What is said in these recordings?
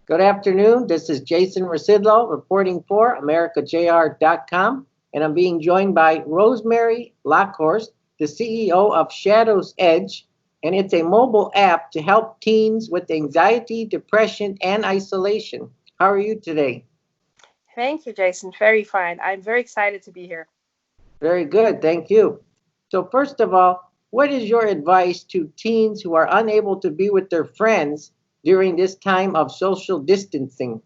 Good afternoon. This is Jason Rzucidio reporting for AmericaJR.com, and I'm being joined by Rosemary Lokhorst, the CEO of Shadows Edge, and it's a mobile app to help teens with anxiety, depression, and isolation. How are you today? Thank you, Jason. Very fine. I'm very excited to be here. Very good, thank you. So, first of all, what is your advice to teens who are unable to be with their friends during this time of social distancing?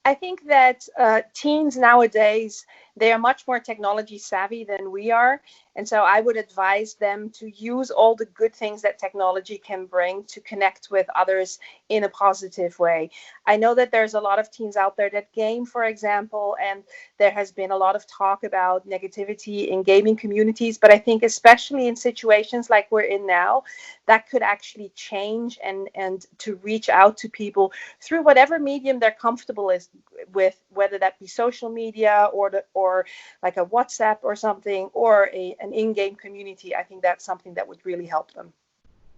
I think that teens nowadays, they are much more technology savvy than we are. And so I would advise them to use all the good things that technology can bring to connect with others in a positive way. I know that there's a lot of teens out there that game, for example, and there has been a lot of talk about negativity in gaming communities. But I think especially in situations like we're in now, that could actually change and to reach out to people through whatever medium they're comfortable with, whether that be social media or like a WhatsApp or something, or an in-game community. I think that's something that would really help them.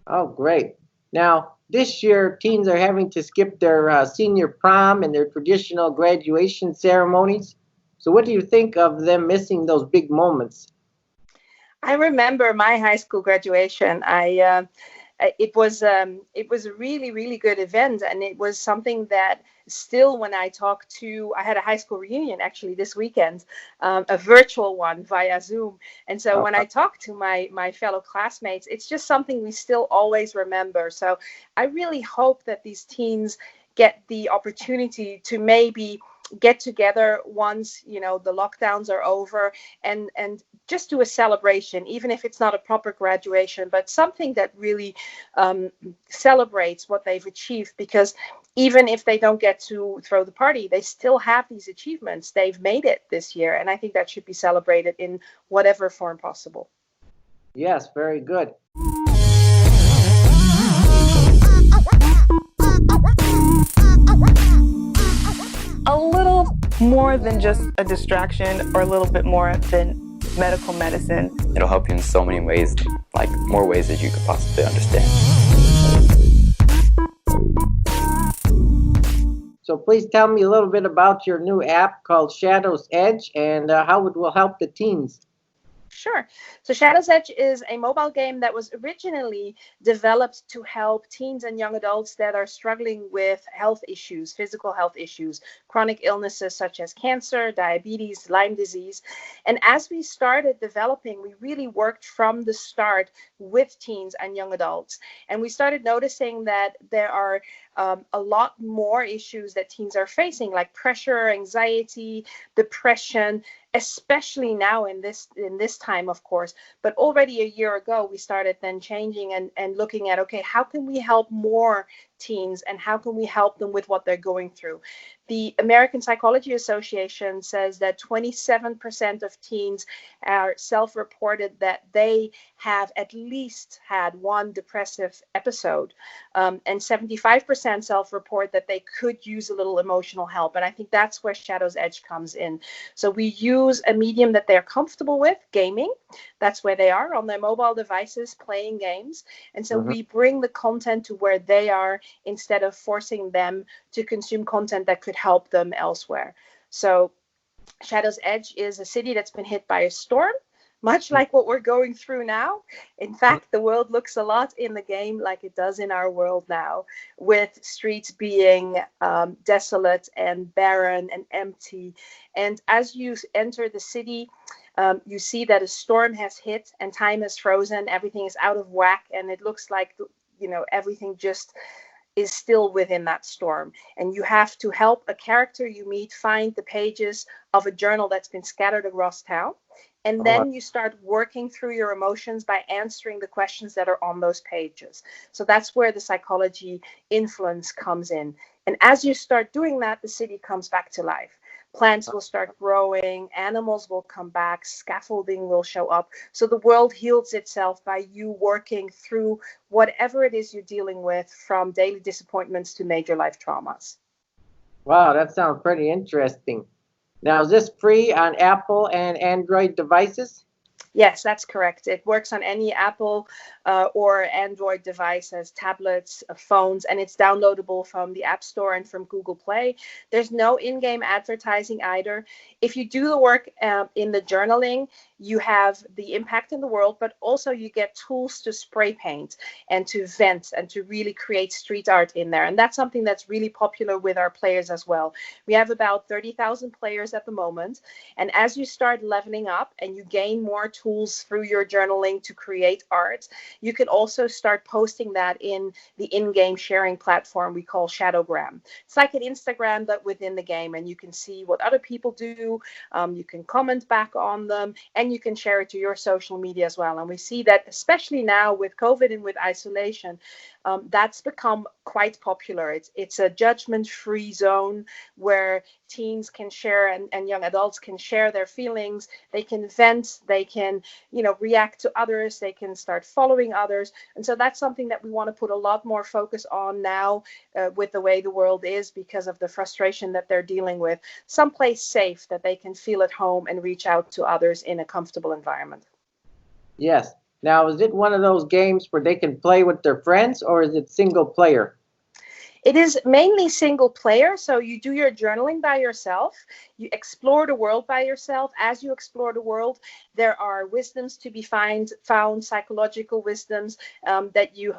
Oh, great. Now, this year, teens are having to skip their senior prom and their traditional graduation ceremonies. So, what do you think of them missing those big moments? I remember my high school graduation. It was a really good event, and it was something that still, when I talk to, I had a high school reunion actually this weekend, a virtual one via Zoom. And so when I talk to my fellow classmates, it's just something we still always remember. So I really hope that these teens get the opportunity to maybe get together once the lockdowns are over, and just do a celebration, even if it's not a proper graduation, but something that really celebrates what they've achieved. Because even if they don't get to throw the party, they still have these achievements. They've made it this year, and I think that should be celebrated in whatever form possible. Yes, very good. A little more than just a distraction, or a little bit more than medical medicine. It'll help you in so many ways, like more ways that you could possibly understand. So, please tell me a little bit about your new app called Shadows Edge and how it will help the teens. Sure. So Shadow's Edge is a mobile game that was originally developed to help teens and young adults that are struggling with health issues, physical health issues, chronic illnesses such as cancer, diabetes, Lyme disease. And as we started developing, we really worked from the start with teens and young adults. And we started noticing that there are a lot more issues that teens are facing, like pressure, anxiety, depression, especially now in this time, of course. But already a year ago, we started then changing and looking at, okay, how can we help more teens, and how can we help them with what they're going through? The American Psychology Association says that 27% of teens are self-reported that they have at least had one depressive episode, and 75% self-report that they could use a little emotional help. And I think that's where Shadow's Edge comes in. So we use a medium that they're comfortable with, gaming. That's where they are, on their mobile devices playing games. And so we bring the content to where they are, instead of forcing them to consume content that could help them elsewhere. So Shadow's Edge is a city that's been hit by a storm, much like what we're going through now. In fact, the world looks a lot in the game like it does in our world now, with streets being desolate and barren and empty. And as you enter the city, you see that a storm has hit and time is frozen. Everything is out of whack, and it looks like everything just is still within that storm. And you have to help a character you meet find the pages of a journal that's been scattered across town. And then you start working through your emotions by answering the questions that are on those pages. So that's where the psychology influence comes in. And as you start doing that, the city comes back to life. Plants will start growing, animals will come back, scaffolding will show up. So the world heals itself by you working through whatever it is you're dealing with, from daily disappointments to major life traumas. Wow, that sounds pretty interesting. Now, is this free on Apple and Android devices? Yes, that's correct. It works on any Apple or Android devices, tablets, phones, and it's downloadable from the App Store and from Google Play. There's no in-game advertising either. If you do the work in the journaling, you have the impact in the world, but also you get tools to spray paint and to vent and to really create street art in there. And that's something that's really popular with our players as well. We have about 30,000 players at the moment. And as you start leveling up and you gain more tools through your journaling to create art, you can also start posting that in the in-game sharing platform we call Shadowgram. It's like an Instagram, but within the game, and you can see what other people do. You can comment back on them, and you can share it to your social media as well. And we see that, especially now with COVID and with isolation, that's become quite popular. It's a judgment-free zone where teens can share and young adults can share their feelings. They can vent, they can, react to others, they can start following others. And so that's something that we want to put a lot more focus on now with the way the world is, because of the frustration that they're dealing with. Someplace safe that they can feel at home and reach out to others in a comfortable environment. Yes. Now, is it one of those games where they can play with their friends, or is it single player? It is mainly single player, so you do your journaling by yourself. You explore the world by yourself. As you explore the world, there are wisdoms to be found, psychological wisdoms that you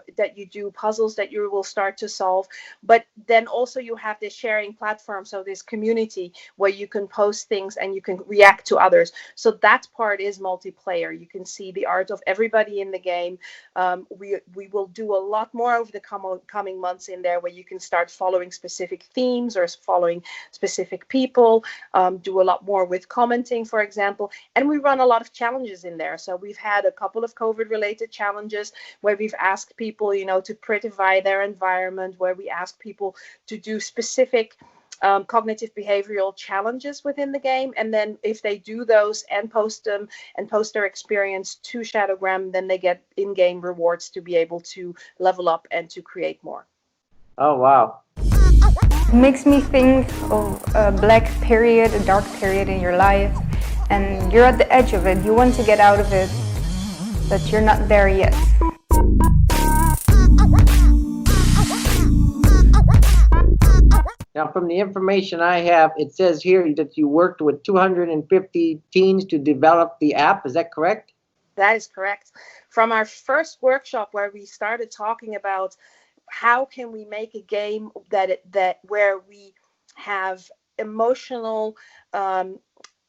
do, puzzles that you will start to solve. But then also you have this sharing platform, so this community where you can post things and you can react to others. So that part is multiplayer. You can see the art of everybody in the game. We will do a lot more over the coming months in there, where you can start following specific themes or following specific people, do a lot more with commenting, for example. And we run a lot of challenges in there. So we've had a couple of COVID-related challenges where we've asked people, to prettify their environment, where we ask people to do specific cognitive behavioral challenges within the game. And then if they do those and post them and post their experience to Shadowgram, then they get in-game rewards to be able to level up and to create more. Oh, wow. It makes me think of a black period, a dark period in your life, and you're at the edge of it. You want to get out of it, but you're not there yet. Now, from the information I have, it says here that you worked with 250 teens to develop the app. Is that correct? That is correct. From our first workshop, where we started talking about how can we make a game that where we have emotional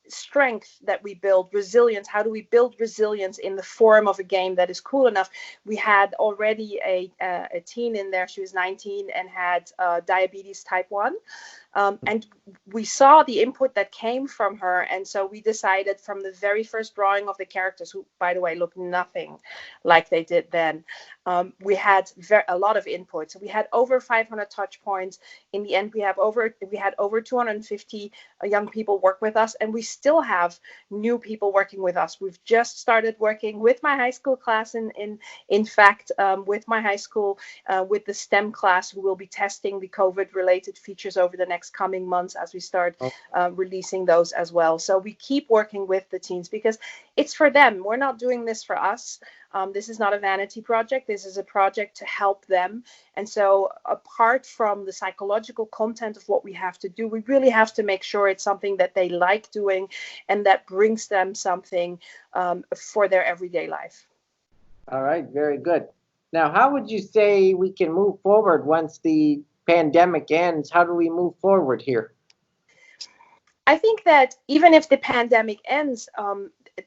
strength, that we build resilience. How do we build resilience in the form of a game that is cool enough? We had already a teen in there. She was 19 and had diabetes type 1. And we saw the input that came from her. And so we decided from the very first drawing of the characters, who, by the way, looked nothing like they did then, we had a lot of input. So we had over 500 touch points. In the end, we had over 250 young people work with us, and we still have new people working with us. We've just started working with my high school class, in fact, with my high school, with the STEM class, who will be testing the COVID-related features over the next coming months as we start releasing those as well. So we keep working with the teens because it's for them. We're not doing this for us. This is not a vanity project. This is a project to help them. And so apart from the psychological content of what we have to do, we really have to make sure it's something that they like doing and that brings them something for their everyday life. All right, very good. Now, how would you say we can move forward once the pandemic ends? How do we move forward here? I think that even if the pandemic ends,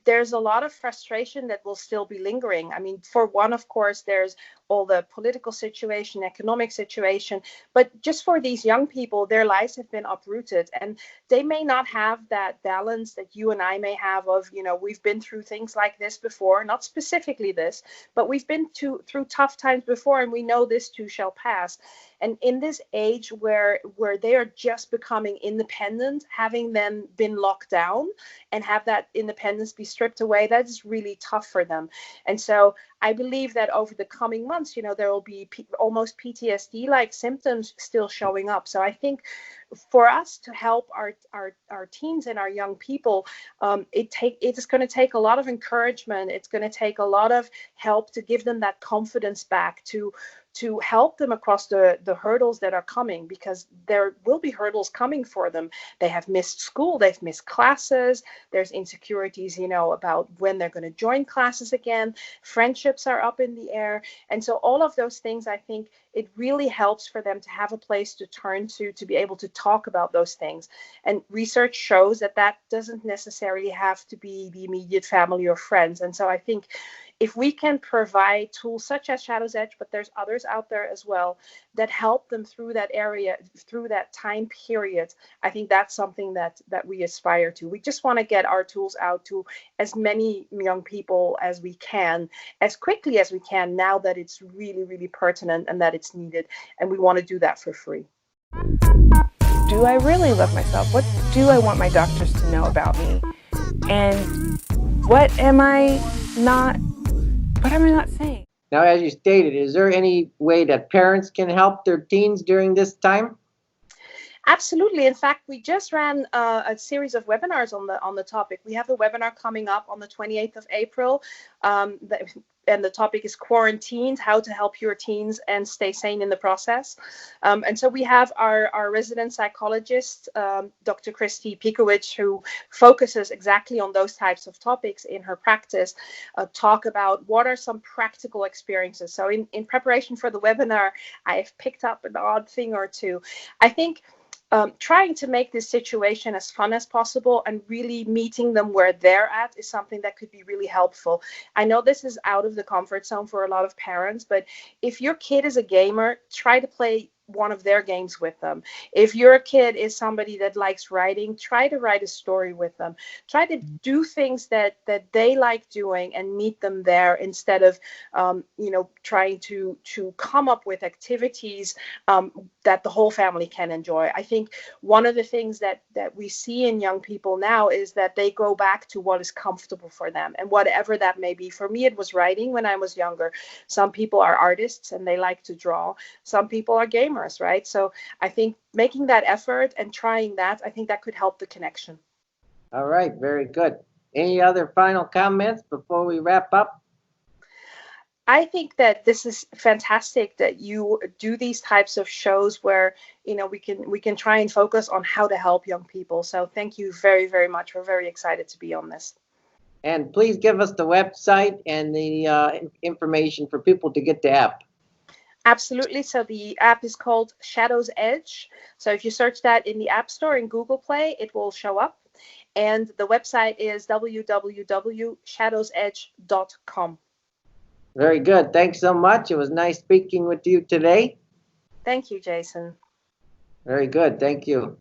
there's a lot of frustration that will still be lingering. I mean, for one, of course, there's all the political situation, economic situation, but just for these young people, their lives have been uprooted, and they may not have that balance that you and I may have of, we've been through things like this before, not specifically this, but we've been through tough times before, and we know this too shall pass. And in this age where they are just becoming independent, having them been locked down and have that independence be stripped away, that is really tough for them. And so I believe that over the coming months, months, there will be almost PTSD-like symptoms still showing up. So I think for us to help our teens and our young people, it is going to take a lot of encouragement. It's going to take a lot of help to give them that confidence back, to help them across the hurdles that are coming, because there will be hurdles coming for them. They have missed school, they've missed classes, there's insecurities, about when they're going to join classes again, friendships are up in the air. And so all of those things, I think it really helps for them to have a place to turn to be able to talk about those things. And research shows that doesn't necessarily have to be the immediate family or friends. And so I think if we can provide tools such as Shadow's Edge, but there's others out there as well that help them through that area, through that time period, I think that's something that we aspire to. We just want to get our tools out to as many young people as we can, as quickly as we can, now that it's really, really pertinent and that it's needed. And we want to do that for free. Do I really love myself? What do I want my doctors to know about me? And what am I not saying? Now, as you stated, is there any way that parents can help their teens during this time? Absolutely. In fact, we just ran a series of webinars on the topic. We have a webinar coming up on the 28th of April. And the topic is quarantined, how to help your teens and stay sane in the process. And so we have our resident psychologist, Dr. Christy Pikowicz, who focuses exactly on those types of topics in her practice, talk about what are some practical experiences. So in preparation for the webinar, I have picked up an odd thing or two. I think trying to make this situation as fun as possible and really meeting them where they're at is something that could be really helpful. I know this is out of the comfort zone for a lot of parents, but if your kid is a gamer, try to play one of their games with them. If your kid is somebody that likes writing, try to write a story with them. Try to do things that they like doing and meet them there, instead of trying to come up with activities that the whole family can enjoy. I think one of the things that we see in young people now is that they go back to what is comfortable for them, and whatever that may be. For me, it was writing when I was younger. Some people are artists and they like to draw. Some people are gamers. Right? So I think making that effort and trying that, I think that could help the connection. All right, very good. Any other final comments before we wrap up? I think that this is fantastic that you do these types of shows where we can try and focus on how to help young people. So thank you very, very much. We're very excited to be on this. And please give us the website and the information for people to get the app. Absolutely. So the app is called Shadow's Edge. So if you search that in the App Store in Google Play, it will show up. And the website is www.shadowsedge.com. Very good. Thanks so much. It was nice speaking with you today. Thank you, Jason. Very good. Thank you.